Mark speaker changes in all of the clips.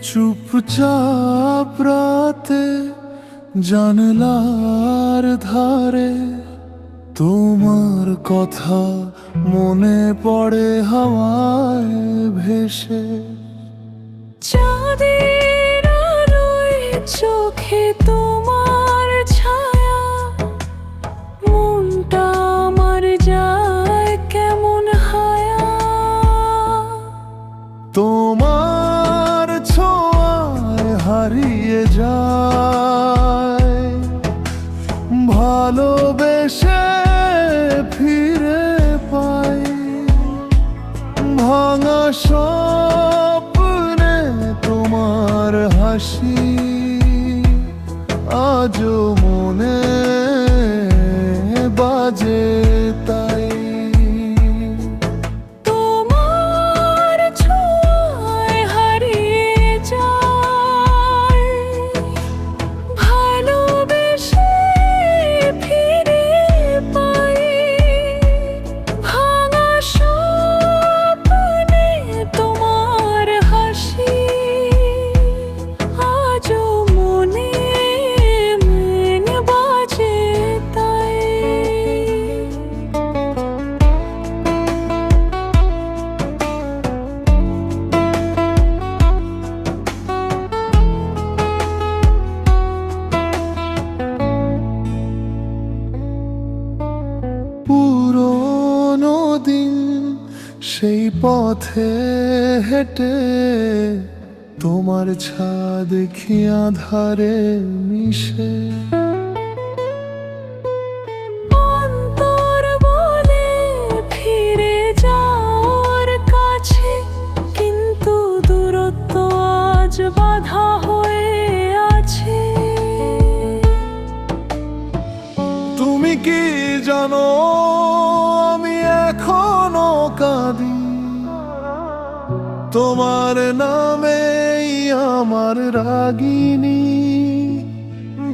Speaker 1: চুপচাপ রাতে জানলার ধারে তোমার কথা মনে পড়ে হাওয়ায় ভেসে।
Speaker 2: চাঁদের আলোয় চোখে তোমার ছায়া, মনটা আমার যায় কেমন হায়া।
Speaker 1: তোমার ছোঁয়ায় হারিয়ে যায়, ভালোবেসে ফিরে পাই। ভাঙা স্বপ্নে তোমার হাসি আজও মনে বাজে তাই।
Speaker 2: তোমার ছোঁয়ায় হারিয়ে যায়, ভালোবেসে ফিরে পাই। ভাঙা স্বপ্নে তোমার হাসি আজও মনে বাজে তাই।
Speaker 1: পুরোনো দিন সেই পথে হেঁটে তোমার ছাদ দেখি আধারে মিশে।
Speaker 2: অন্তর বলে ফিরে যাওয়ার কাছে, কিন্তু দূরত্ব আজ বাধা হয়ে আছে।
Speaker 1: তুমি কি জানো আমি এখনো কাঁদি, তোমার নামেই আমার রাগিনী।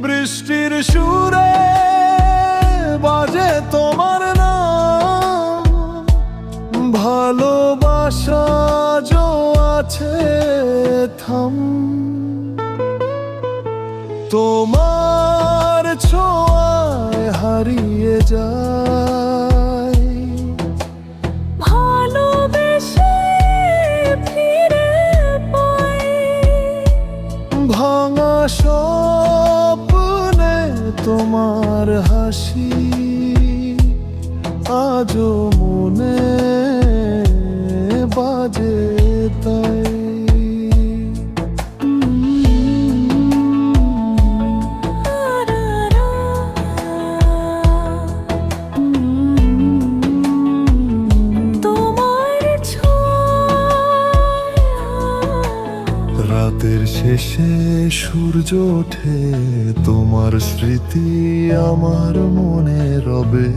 Speaker 1: বৃষ্টির সুরে বাজে তোমার নাম, ভালোবাসা যো আছে থাম। তোমার ছোঁয়ায় হারিয়ে যায়,
Speaker 2: ভালোবেসে ফিরে পাই।
Speaker 1: ভাঙা স্বপ্নে তোমার হাসি আজও মনে বাজে তাই। রাতের শেষে সূর্য ওঠে, তোমার স্মৃতি আমার মনে রবে।